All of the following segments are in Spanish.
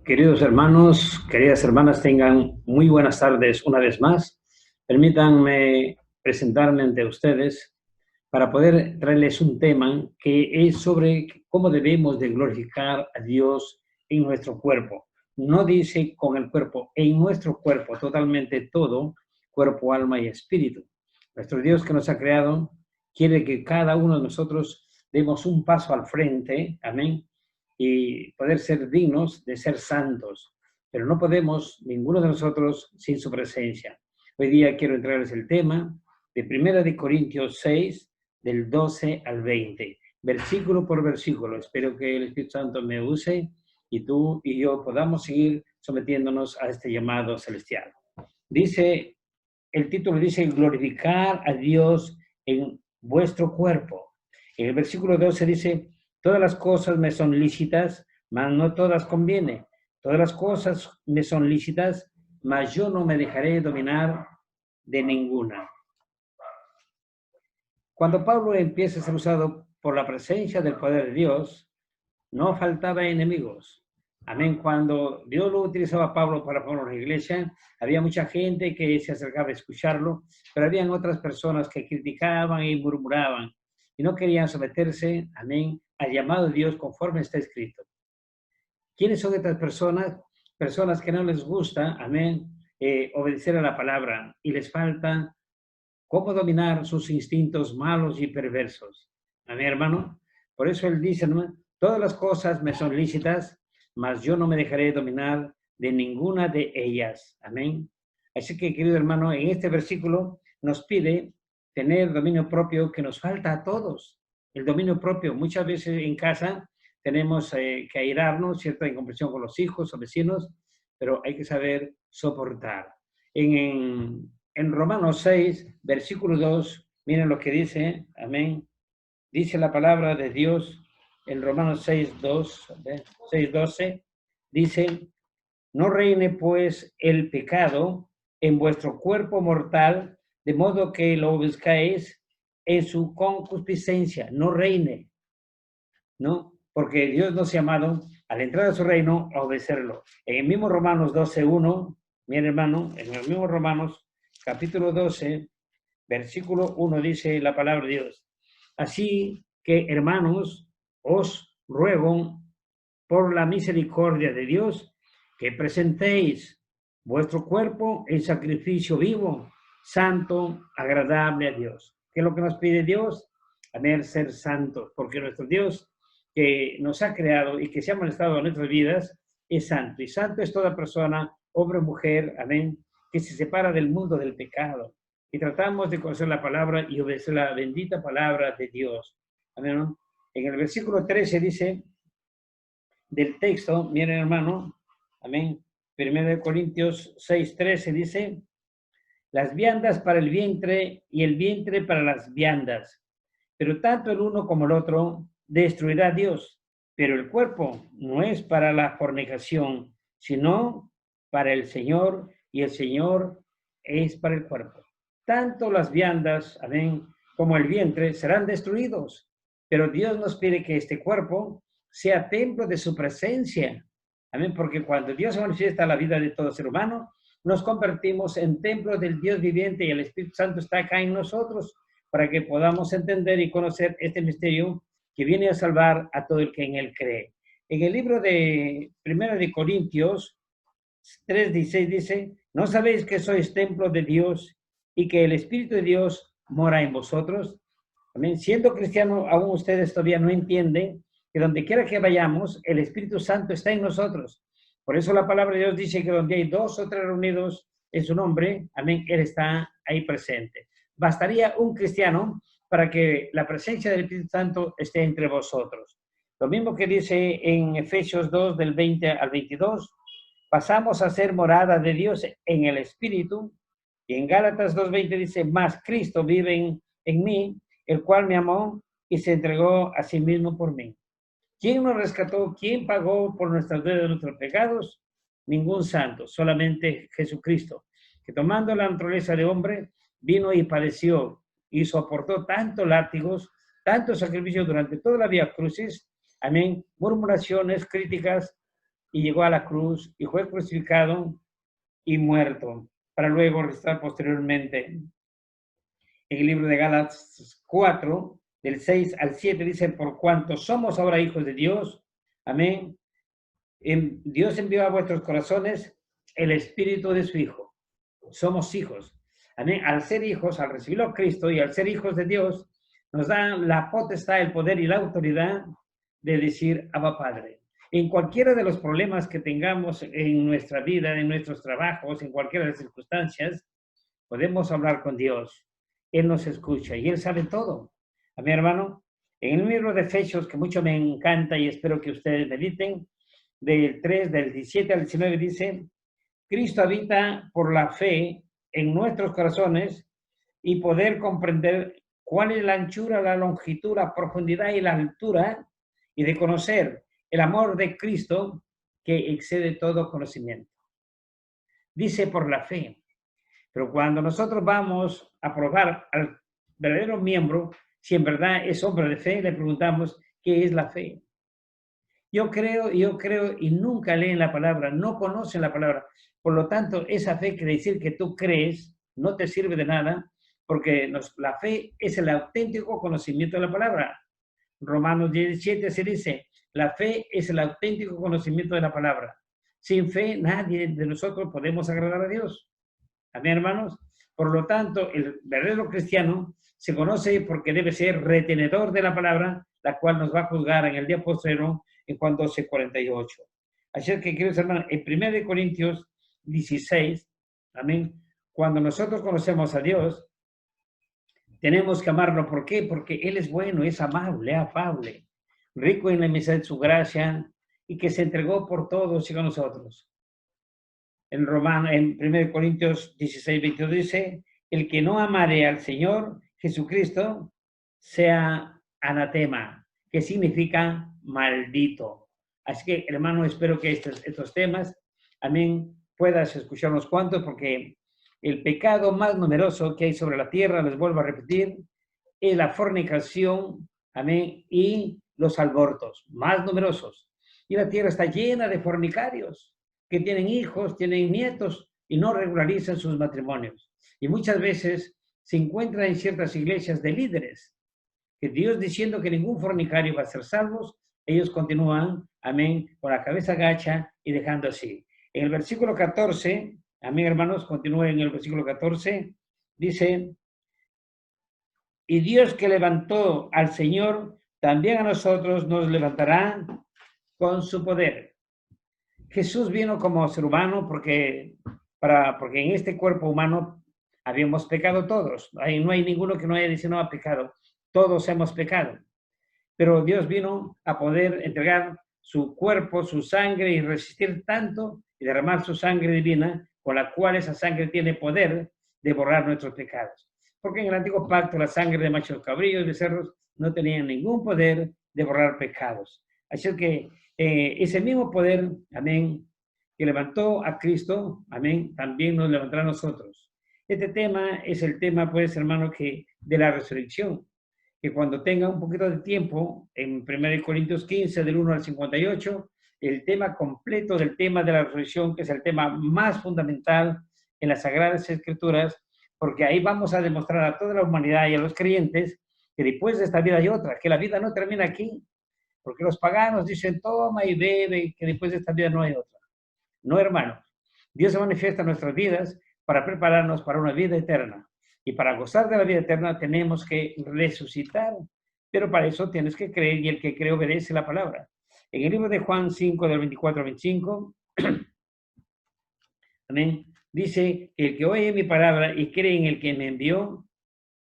Queridos hermanos, queridas hermanas, tengan muy buenas tardes una vez más. Permítanme presentarme ante ustedes para poder traerles un tema que es sobre cómo debemos de glorificar a Dios en nuestro cuerpo. No dice con el cuerpo, en nuestro cuerpo, totalmente todo, cuerpo, alma y espíritu. Nuestro Dios que nos ha creado quiere que cada uno de nosotros demos un paso al frente, amén, y poder ser dignos de ser santos. Pero no podemos, ninguno de nosotros, sin su presencia. Hoy día quiero entregarles el tema de 1 Corintios 6, del 12 al 20, versículo por versículo. Espero que el Espíritu Santo me use y tú y yo podamos seguir sometiéndonos a este llamado celestial. Dice, el título dice, glorificar a Dios en vuestro cuerpo. En el versículo 12 dice, todas las cosas me son lícitas, mas no todas conviene. Todas las cosas me son lícitas, mas yo no me dejaré dominar de ninguna. Cuando Pablo empieza a ser usado por la presencia del poder de Dios, no faltaba enemigos. Amén. Cuando Dios lo utilizaba a Pablo para poner la iglesia, había mucha gente que se acercaba a escucharlo, pero habían otras personas que criticaban y murmuraban y no querían someterse, amén, al llamado de Dios conforme está escrito. ¿Quiénes son estas personas? Personas que no les gusta, amén, obedecer a la palabra y les falta cómo dominar sus instintos malos y perversos. Amén, hermano. Por eso él dice, ¿no? Todas las cosas me son lícitas, mas yo no me dejaré dominar de ninguna de ellas. Amén. Así que, querido hermano, en este versículo nos pide tener dominio propio que nos falta a todos. El dominio propio, muchas veces en casa tenemos que airarnos, cierta incomprensión con los hijos o vecinos, pero hay que saber soportar. En Romanos 6, versículo 2, miren lo que dice, amén. Dice la palabra de Dios en Romanos 6, 12, dice, no reine pues el pecado en vuestro cuerpo mortal, de modo que lo obedezcáis en su concupiscencia, no reine, ¿no? Porque Dios nos ha llamado a la entrada de su reino a obedecerlo. En el mismo Romanos 12, 1, miren hermano, en el mismo Romanos capítulo 12, versículo 1 dice la palabra de Dios. Así que, hermanos, os ruego por la misericordia de Dios que presentéis vuestro cuerpo en sacrificio vivo, santo, agradable a Dios. ¿Qué es lo que nos pide Dios? Amén, ser santos, porque nuestro Dios que nos ha creado y que se ha manifestado en nuestras vidas es santo. Y santo es toda persona, hombre o mujer, amén, que se separa del mundo del pecado. Y tratamos de conocer la palabra y obedecer la bendita palabra de Dios. Amén, ¿no? En el versículo 13 dice del texto, miren hermano, amén, 1 Corintios 6:13 dice, las viandas para el vientre y el vientre para las viandas, pero tanto el uno como el otro destruirá a Dios, pero el cuerpo no es para la fornicación, sino para el Señor, y el Señor es para el cuerpo. Tanto las viandas, amén, como el vientre serán destruidos, pero Dios nos pide que este cuerpo sea templo de su presencia. Amén, porque cuando Dios se manifiesta la vida de todo ser humano, nos convertimos en templo del Dios viviente y el Espíritu Santo está acá en nosotros para que podamos entender y conocer este misterio que viene a salvar a todo el que en él cree. En el libro de 1 de Corintios 3:16 dice, ¿no sabéis que sois templo de Dios y que el Espíritu de Dios mora en vosotros? Amén. Siendo cristiano, aún ustedes todavía no entienden que donde quiera que vayamos, el Espíritu Santo está en nosotros. Por eso la palabra de Dios dice que donde hay 2 o 3 reunidos en su nombre, amén, Él está ahí presente. Bastaría un cristiano para que la presencia del Espíritu Santo esté entre vosotros. Lo mismo que dice en Efesios 2, del 20 al 22, pasamos a ser morada de Dios en el Espíritu. Y en Gálatas 2:20 dice, más Cristo vive en mí, el cual me amó y se entregó a sí mismo por mí. ¿Quién nos rescató? ¿Quién pagó por nuestras deudas, nuestros pecados? Ningún santo, solamente Jesucristo, que tomando la naturaleza de hombre, vino y padeció y soportó tantos látigos, tantos sacrificios durante toda la vía crucis, amén, murmuraciones, críticas, y llegó a la cruz y fue crucificado y muerto, para luego resucitar posteriormente. En el libro de Gálatas 4, del 6 al 7, dice, por cuanto somos ahora hijos de Dios, amén, Dios envió a vuestros corazones el espíritu de su Hijo. Somos hijos. Amén. Al ser hijos, al recibirlo a Cristo y al ser hijos de Dios, nos da la potestad, el poder y la autoridad de decir Abba Padre. En cualquiera de los problemas que tengamos en nuestra vida, en nuestros trabajos, en cualquiera de las circunstancias, podemos hablar con Dios. Él nos escucha y Él sabe todo. A mi hermano, en el libro de Efesios, que mucho me encanta y espero que ustedes mediten, del 3, del 17 al 19, dice, Cristo habita por la fe en nuestros corazones y poder comprender cuál es la anchura, la longitud, la profundidad y la altura, y de conocer el amor de Cristo que excede todo conocimiento. Dice por la fe. Pero cuando nosotros vamos a probar al verdadero miembro, si en verdad es hombre de fe, le preguntamos, ¿qué es la fe? Yo creo y nunca leen la palabra, no conocen la palabra. Por lo tanto, esa fe quiere decir que tú crees, no te sirve de nada, porque la fe es el auténtico conocimiento de la palabra. Romanos 17 se dice, la fe es el auténtico conocimiento de la palabra. Sin fe, nadie de nosotros podemos agradar a Dios. Amén, hermanos. Por lo tanto, el verdadero cristiano se conoce porque debe ser retenedor de la palabra, la cual nos va a juzgar en el día posterior en Juan 12:48. Así es que, queridos hermanos, en 1 Corintios 16, amén, cuando nosotros conocemos a Dios, tenemos que amarlo. ¿Por qué? Porque Él es bueno, es amable, afable, rico en la inmensidad de su gracia y que se entregó por todos y con nosotros. En 1 Corintios 16:22 dice, el que no amare al Señor Jesucristo sea anatema, que significa maldito. Así que, hermano, espero que estos temas, amén, puedas escuchar unos cuantos, porque el pecado más numeroso que hay sobre la tierra, les vuelvo a repetir, es la fornicación, amén, y los abortos, más numerosos. Y la tierra está llena de fornicarios que tienen hijos, tienen nietos y no regularizan sus matrimonios. Y muchas veces se encuentran en ciertas iglesias de líderes, que Dios diciendo que ningún fornicario va a ser salvos, ellos continúan, amén, con la cabeza gacha y dejando así. En el versículo 14, amén, hermanos, continúe en el versículo 14, dice, y Dios que levantó al Señor, también a nosotros nos levantará con su poder. Jesús vino como ser humano porque en este cuerpo humano habíamos pecado todos. No hay ninguno que no haya dicho no ha pecado. Todos hemos pecado. Pero Dios vino a poder entregar su cuerpo, su sangre y resistir tanto y derramar su sangre divina, con la cual esa sangre tiene poder de borrar nuestros pecados. Porque en el antiguo pacto la sangre de machos cabríos y becerros no tenía ningún poder de borrar pecados. Así que ese mismo poder, amén, que levantó a Cristo, amén, también nos levantará a nosotros. Este tema es el tema, pues, hermano, que de la resurrección, que cuando tenga un poquito de tiempo, en 1 Corintios 15, del 1 al 58, el tema completo del tema de la resurrección, que es el tema más fundamental en las Sagradas Escrituras, porque ahí vamos a demostrar a toda la humanidad y a los creyentes que después de esta vida hay otra, que la vida no termina aquí, porque los paganos dicen, toma y bebe, que después de esta vida no hay otra. No, hermanos. Dios se manifiesta en nuestras vidas para prepararnos para una vida eterna. Y para gozar de la vida eterna tenemos que resucitar. Pero para eso tienes que creer, y el que cree obedece la palabra. En el libro de Juan 5, del 24 al 25, amén, dice, el que oye mi palabra y cree en el que me envió,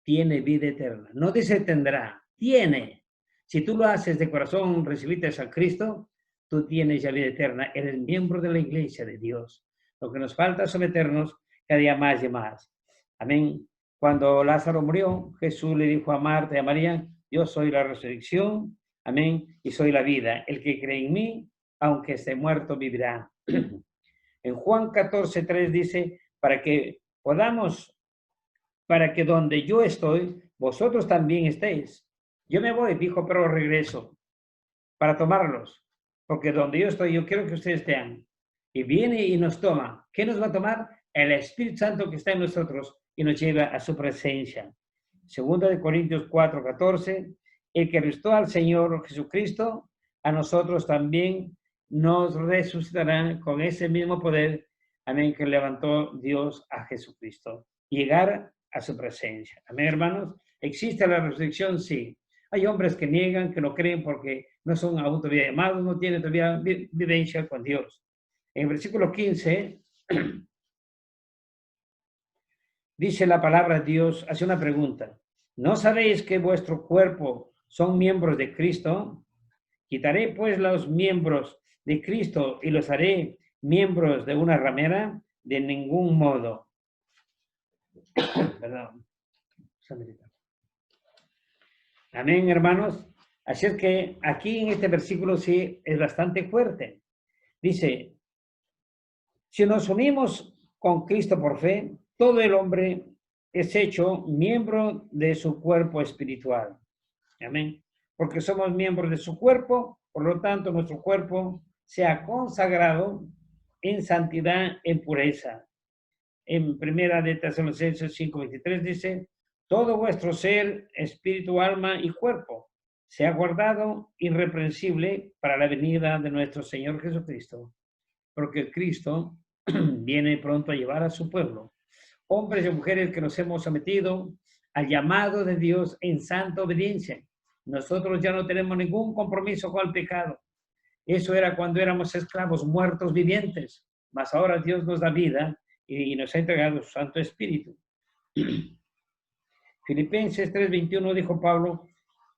tiene vida eterna. No dice tendrá, tiene. Si tú lo haces de corazón, recibiste a Cristo, tú tienes ya vida eterna. Eres miembro de la iglesia de Dios. Lo que nos falta es someternos cada día más y más. Amén. Cuando Lázaro murió, Jesús le dijo a Marta y a María, yo soy la resurrección, amén, y soy la vida. El que cree en mí, aunque esté muerto, vivirá. En Juan 14:3 dice, para que donde yo estoy, vosotros también estéis. Yo me voy, dijo, pero regreso para tomarlos. porque donde yo estoy, yo quiero que ustedes estén. Y viene y nos toma. ¿Qué nos va a tomar? El Espíritu Santo que está en nosotros y nos lleva a su presencia. Segunda de Corintios 4:14, el que resucitó al Señor Jesucristo, a nosotros también nos resucitará con ese mismo poder, amén, que levantó Dios a Jesucristo. Llegar a su presencia. Amén, hermanos. ¿Existe la resurrección? Sí. Hay hombres que niegan, que no creen porque no son aún todavía llamados, no tienen todavía vivencia con Dios. En el versículo 15, dice la palabra de Dios, hace una pregunta. ¿No sabéis que vuestro cuerpo son miembros de Cristo? Quitaré pues los miembros de Cristo y los haré miembros de una ramera, de ningún modo. Perdón. Amén, hermanos. Así es que aquí en este versículo sí es bastante fuerte. Dice, si nos unimos con Cristo por fe, todo el hombre es hecho miembro de su cuerpo espiritual. Amén. Porque somos miembros de su cuerpo, por lo tanto nuestro cuerpo se ha consagrado en santidad, en pureza. En primera de Tesalonicenses 5:23 dice, todo vuestro ser, espíritu, alma y cuerpo se ha guardado irreprensible para la venida de nuestro Señor Jesucristo, porque Cristo viene pronto a llevar a su pueblo, hombres y mujeres que nos hemos sometido al llamado de Dios en santa obediencia. Nosotros ya no tenemos ningún compromiso con el pecado. Eso era cuando éramos esclavos, muertos vivientes, mas ahora Dios nos da vida y nos ha entregado su Santo Espíritu. Filipenses 3:21 dijo Pablo,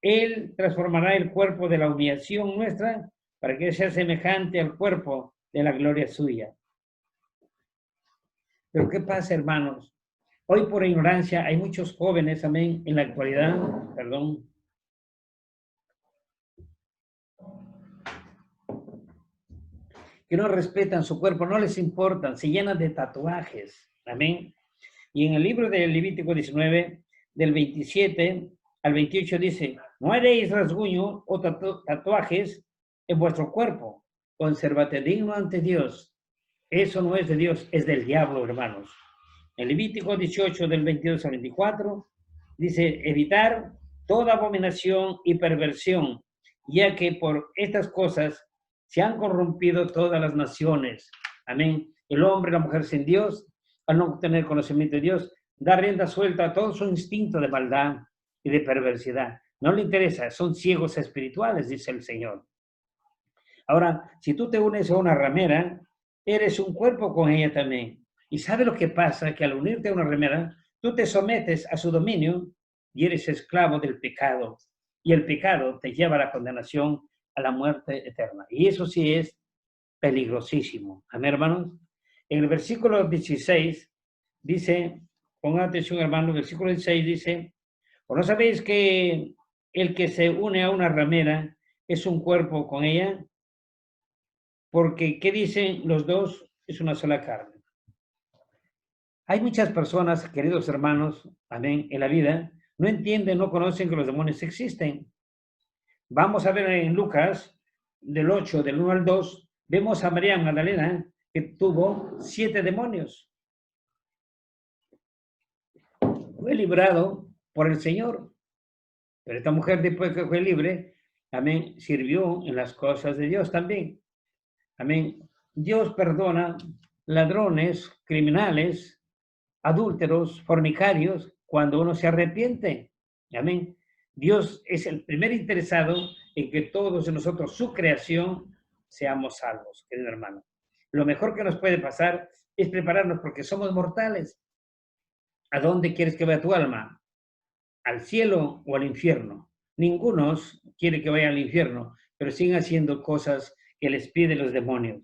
Él transformará el cuerpo de la humillación nuestra para que sea semejante al cuerpo de la gloria suya. Pero ¿qué pasa, hermanos? Hoy por ignorancia hay muchos jóvenes, amén, en la actualidad, perdón, que no respetan su cuerpo, no les importan, se llenan de tatuajes, amén. Y en el libro de Levítico 19, del 27 al 28 dice, no haréis rasguño o tatuajes en vuestro cuerpo, consérvate digno ante Dios. Eso no es de Dios, es del diablo, hermanos. En Levítico 18, del 22 al 24, dice, evitar toda abominación y perversión, ya que por estas cosas se han corrompido todas las naciones. Amén. El hombre y la mujer sin Dios, al no tener conocimiento de Dios, da rienda suelta a todo su instinto de maldad y de perversidad. No le interesa, son ciegos espirituales, dice el Señor. Ahora, si tú te unes a una ramera, eres un cuerpo con ella también. ¿Y sabe lo que pasa? Que al unirte a una ramera, tú te sometes a su dominio y eres esclavo del pecado. Y el pecado te lleva a la condenación, a la muerte eterna. Y eso sí es peligrosísimo. Amén, hermanos. En el versículo 16 dice, pongan atención, hermanos, el versículo 16 dice, ¿o no sabéis que el que se une a una ramera es un cuerpo con ella? Porque, ¿qué dicen los dos? Es una sola carne. Hay muchas personas, queridos hermanos, amén, en la vida, no entienden, no conocen que los demonios existen. Vamos a ver en Lucas, del 8, del 1 al 2, vemos a María Magdalena que tuvo 7 demonios. Fue librado por el Señor. Pero esta mujer, después que fue libre, amén, sirvió en las cosas de Dios también. Amén. Dios perdona ladrones, criminales, adúlteros, fornicarios, cuando uno se arrepiente. Amén. Dios es el primer interesado en que todos nosotros, su creación, seamos salvos, querido hermano. Lo mejor que nos puede pasar es prepararnos porque somos mortales. ¿A dónde quieres que vaya tu alma? ¿Al cielo o al infierno? Ninguno quiere que vaya al infierno, pero siguen haciendo cosas que les piden los demonios.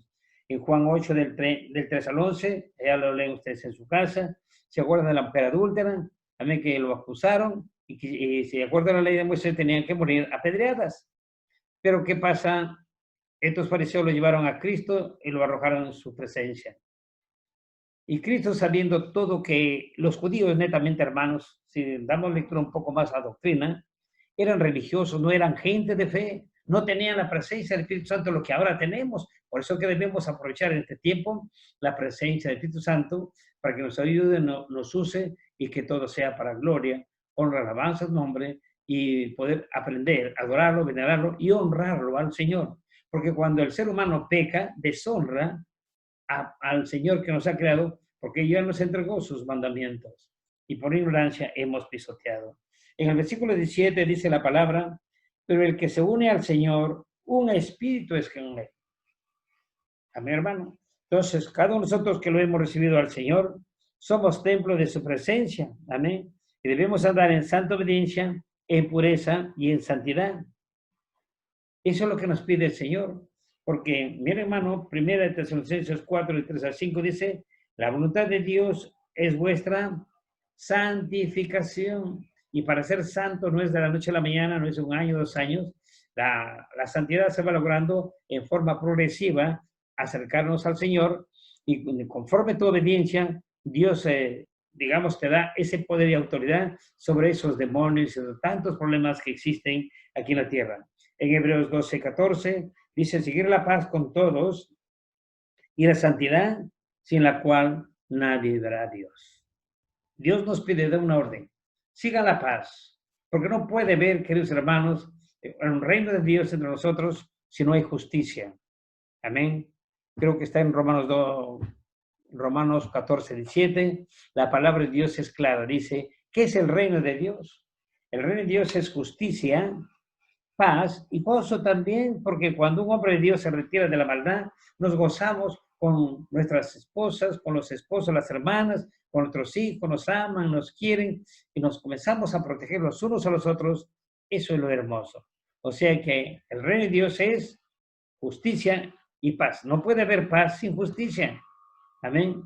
En Juan 8, del 3 al 11, ya lo leen ustedes en su casa, se acuerdan de la mujer adúltera, también que lo acusaron, y si de acuerdo a la ley de Moisés tenían que morir apedreadas. Pero ¿qué pasa? Estos fariseos lo llevaron a Cristo y lo arrojaron en su presencia. Y Cristo, sabiendo todo que los judíos, netamente hermanos, si damos lectura un poco más a doctrina, eran religiosos, no eran gente de fe, no tenían la presencia del Espíritu Santo, lo que ahora tenemos. Por eso que debemos aprovechar en este tiempo la presencia del Espíritu Santo para que nos ayude, nos use y que todo sea para gloria, honra, alabanza, nombre y poder aprender, adorarlo, venerarlo y honrarlo al Señor. Porque cuando el ser humano peca, deshonra al Señor que nos ha creado, porque ya nos entregó sus mandamientos y por ignorancia hemos pisoteado. En el versículo 17 dice la palabra, pero el que se une al Señor, un espíritu es con él. Amén, hermano. Entonces, cada uno de nosotros que lo hemos recibido al Señor, somos templo de su presencia. Amén. Y debemos andar en santa obediencia, en pureza y en santidad. Eso es lo que nos pide el Señor. Porque, mire, hermano, 1 Tesalonicenses 4, 3-5 dice, la voluntad de Dios es vuestra santificación. Y para ser santo no es de la noche a la mañana, no es un año, 2 años. La santidad se va logrando en forma progresiva, acercarnos al Señor, y conforme tu obediencia, Dios, digamos, te da ese poder y autoridad sobre esos demonios y sobre tantos problemas que existen aquí en la tierra. En Hebreos 12:14 dice, seguir la paz con todos y la santidad, sin la cual nadie verá a Dios. Dios nos pide de una orden, siga la paz, porque no puede ver, queridos hermanos, un reino de Dios entre nosotros si no hay justicia. Amén. Creo que está en Romanos 14:17. La palabra de Dios es clara. Dice, ¿qué es el reino de Dios? El reino de Dios es justicia, paz y gozo también, porque cuando un hombre de Dios se retira de la maldad, nos gozamos con nuestras esposas, con los esposos, las hermanas, con nuestros hijos, nos aman, nos quieren y nos comenzamos a proteger los unos a los otros. Eso es lo hermoso. O sea que el reino de Dios es justicia y paz. No puede haber paz sin justicia. Amén.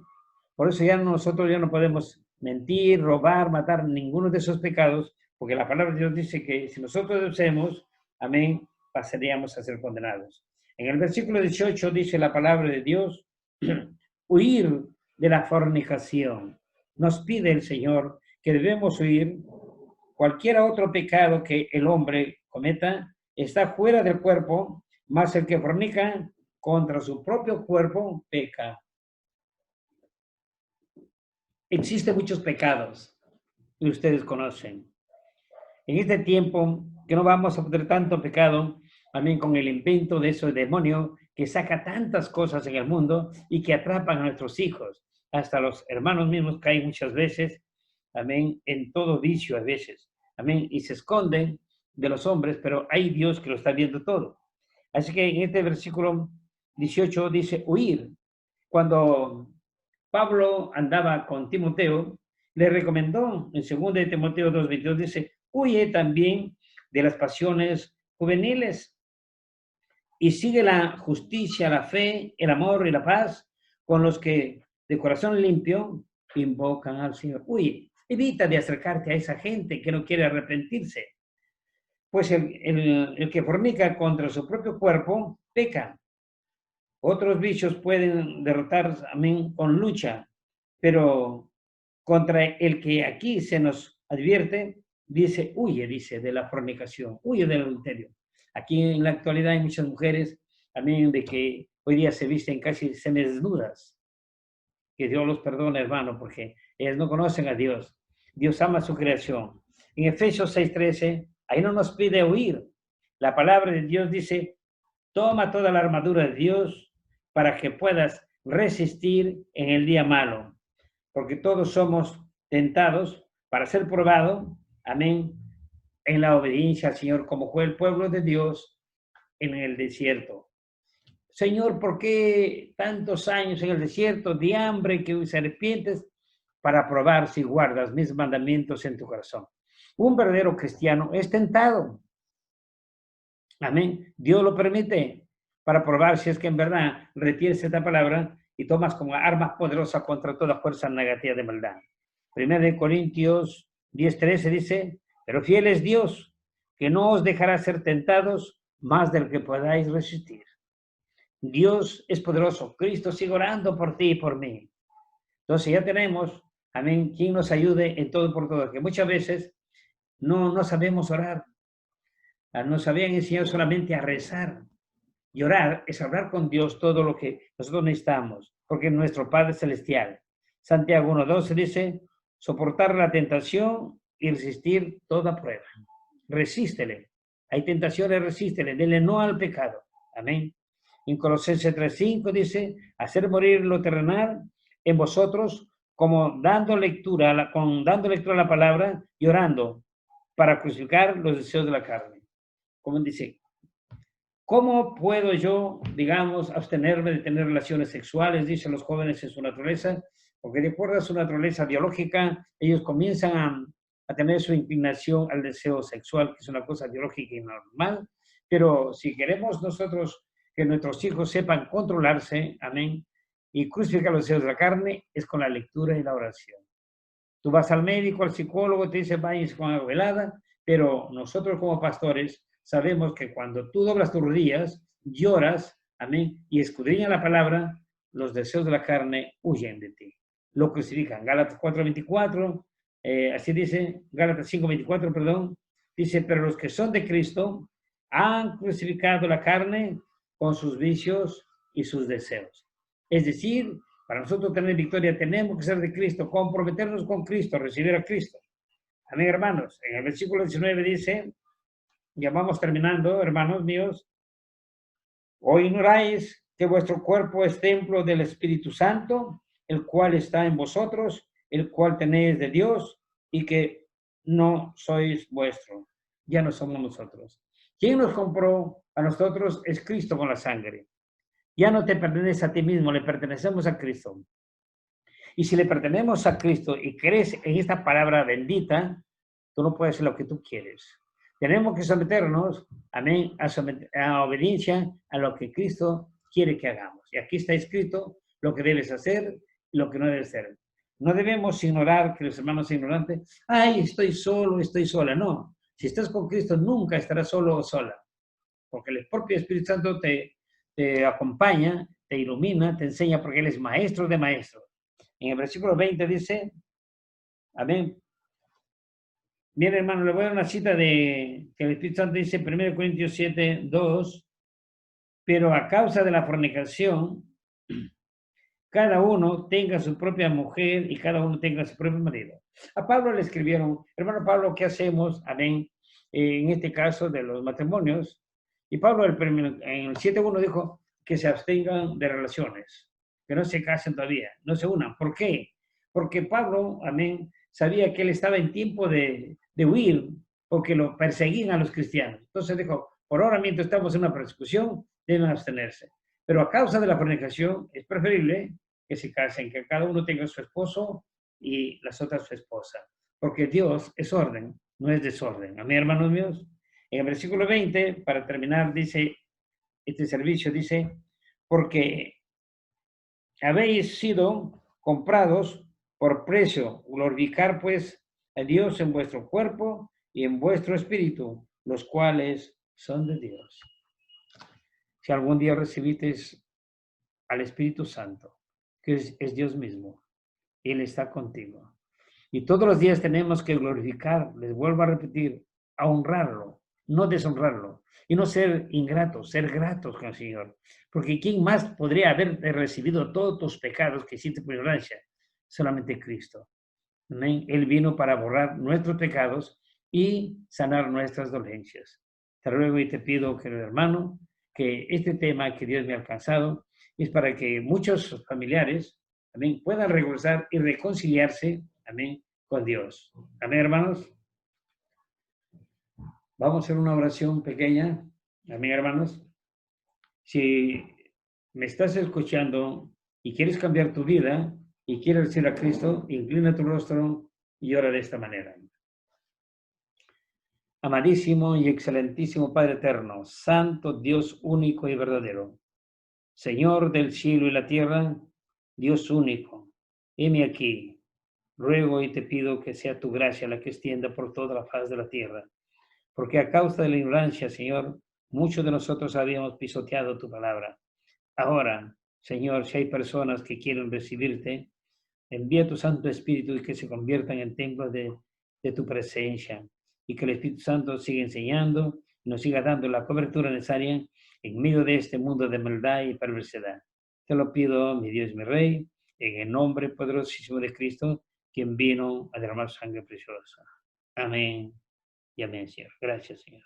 Por eso ya nosotros ya no podemos mentir, robar, matar ninguno de esos pecados, porque la palabra de Dios dice que si nosotros lo hacemos, amén, pasaríamos a ser condenados. En el versículo 18 dice la palabra de Dios, huir de la fornicación. Nos pide el Señor que debemos huir. Cualquier otro pecado que el hombre cometa está fuera del cuerpo, mas el que fornica contra su propio cuerpo peca. Existen muchos pecados que ustedes conocen. En este tiempo que no vamos a poder tanto pecado, también con el invento de ese demonio que saca tantas cosas en el mundo y que atrapan a nuestros hijos. Hasta los hermanos mismos caen muchas veces, amén, en todo vicio a veces, amén, y se esconden de los hombres, pero hay Dios que lo está viendo todo. Así que en este versículo 18 dice huir. Cuando Pablo andaba con Timoteo, le recomendó en 2 de Timoteo 2:22, dice, huye también de las pasiones juveniles y sigue la justicia, la fe, el amor y la paz con los que de corazón limpio invocan al Señor. Huye, evita de acercarte a esa gente que no quiere arrepentirse, pues el que fornica contra su propio cuerpo peca. Otros vicios pueden derrotar amén, con lucha, pero contra el que aquí se nos advierte, dice, huye, dice, de la fornicación, huye del adulterio. Aquí en la actualidad hay muchas mujeres también de que hoy día se visten casi semidesnudas. Que Dios los perdone, hermano, porque ellas no conocen a Dios. Dios ama su creación. En Efesios 6:13, ahí no nos pide huir. La palabra de Dios dice, toma toda la armadura de Dios para que puedas resistir en el día malo, porque todos somos tentados para ser probado, amén, en la obediencia al Señor, como fue el pueblo de Dios en el desierto. Señor, ¿por qué tantos años en el desierto de hambre que serpientes para probar si guardas mis mandamientos en tu corazón? Un verdadero cristiano es tentado. Amén. Dios lo permite para probar si es que en verdad retienes esta palabra y tomas como arma poderosa contra toda fuerza negativa de maldad. 1 Corintios 10:13 dice, pero fiel es Dios, que no os dejará ser tentados más del que podáis resistir. Dios es poderoso. Cristo sigue orando por ti y por mí. Entonces ya tenemos, amén, quien nos ayude en todo por todo, que muchas veces no sabemos orar. nos habían enseñado solamente a rezar. Y orar es hablar con Dios todo lo que nosotros necesitamos, porque es nuestro Padre Celestial. Santiago 1:12 dice, soportar la tentación y resistir toda prueba. Resístele. Hay tentaciones, resístele. Dele no al pecado. Amén. En Colosenses 3:5 dice, hacer morir lo terrenal en vosotros, como dando lectura a la palabra y orando para crucificar los deseos de la carne. Como dice, ¿cómo puedo yo, digamos, abstenerme de tener relaciones sexuales? Dicen los jóvenes en su naturaleza, porque de acuerdo a su naturaleza biológica, ellos comienzan a tener su inclinación al deseo sexual, que es una cosa biológica y normal, pero si queremos nosotros que nuestros hijos sepan controlarse, amén, y crucificar los deseos de la carne, es con la lectura y la oración. Tú vas al médico, al psicólogo, te dice váyanse con agua helada, pero nosotros como pastores sabemos que cuando tú doblas tus rodillas, lloras, amén, y escudriñas la palabra, los deseos de la carne huyen de ti. Lo crucifican. Gálatas 4:24, así dice, Gálatas 5:24, perdón, dice, pero los que son de Cristo han crucificado la carne con sus vicios y sus deseos. Es decir, para nosotros tener victoria tenemos que ser de Cristo, comprometernos con Cristo, recibir a Cristo. Amén, hermanos. En el versículo 19 dice, ya vamos terminando, hermanos míos, ¿o ignoráis que vuestro cuerpo es templo del Espíritu Santo, el cual está en vosotros, el cual tenéis de Dios, y que no sois vuestro? Ya no somos nosotros. ¿Quién nos compró a nosotros? Es Cristo con la sangre. Ya no te pertenece a ti mismo, le pertenecemos a Cristo. Y si le pertenecemos a Cristo y crees en esta palabra bendita, tú no puedes hacer lo que tú quieres. Tenemos que someternos, amén, a obediencia a lo que Cristo quiere que hagamos. Y aquí está escrito lo que debes hacer y lo que no debes hacer. No debemos ignorar que los hermanos son ignorantes. Ay, estoy solo, estoy sola. No, si estás con Cristo nunca estarás solo o sola. Porque el propio Espíritu Santo te acompaña, te ilumina, te enseña, porque Él es maestro de maestros. En el versículo 20 dice, amén. Bien, hermano, le voy a dar una cita que el Espíritu Santo dice en 1 Corintios 7:2, pero a causa de la fornicación, cada uno tenga su propia mujer y cada uno tenga su propio marido. A Pablo le escribieron, hermano Pablo, ¿qué hacemos? Amén. En este caso de los matrimonios. Y Pablo en el 7:1 dijo que se abstengan de relaciones, que no se casen todavía, no se unan. ¿Por qué? Porque Pablo, amén, sabía que él estaba en tiempo de huir porque lo perseguían a los cristianos. Entonces dijo, por ahora mientras estamos en una persecución, deben abstenerse. Pero a causa de la fornicación es preferible que se casen, que cada uno tenga su esposo y las otras su esposa. Porque Dios es orden, no es desorden. Amén, hermanos míos. En el versículo 20, para terminar, dice, este servicio dice, porque habéis sido comprados por precio, glorificar pues a Dios en vuestro cuerpo y en vuestro espíritu, los cuales son de Dios. Si algún día recibisteis al Espíritu Santo, que es Dios mismo, Él está contigo. Y todos los días tenemos que glorificar, les vuelvo a repetir, a honrarlo, no deshonrarlo. Y no ser ingratos, ser gratos con el Señor. Porque ¿quién más podría haber recibido todos tus pecados que hiciste por ignorancia? Solamente Cristo. ¿Amén? Él vino para borrar nuestros pecados y sanar nuestras dolencias. Te ruego y te pido, querido hermano, que este tema que Dios me ha alcanzado es para que muchos familiares, amén, puedan regresar y reconciliarse, amén, con Dios. Amén, hermanos. Vamos a hacer una oración pequeña, amén, hermanos. Si me estás escuchando y quieres cambiar tu vida y quieres decir a Cristo, inclina tu rostro y ora de esta manera. Amadísimo y excelentísimo Padre eterno, santo Dios único y verdadero, Señor del cielo y la tierra, Dios único, heme aquí. Ruego y te pido que sea tu gracia la que extienda por toda la faz de la tierra, porque a causa de la ignorancia, Señor, muchos de nosotros habíamos pisoteado tu palabra. Ahora, Señor, si hay personas que quieren recibirte, envía tu Santo Espíritu y que se conviertan en templos de tu presencia, y que el Espíritu Santo siga enseñando nos sigas dando la cobertura necesaria en medio de este mundo de maldad y perversidad. Te lo pido, mi Dios, mi Rey, en el nombre poderosísimo de Cristo, quien vino a derramar sangre preciosa. Amén y amén, Señor. Gracias, Señor.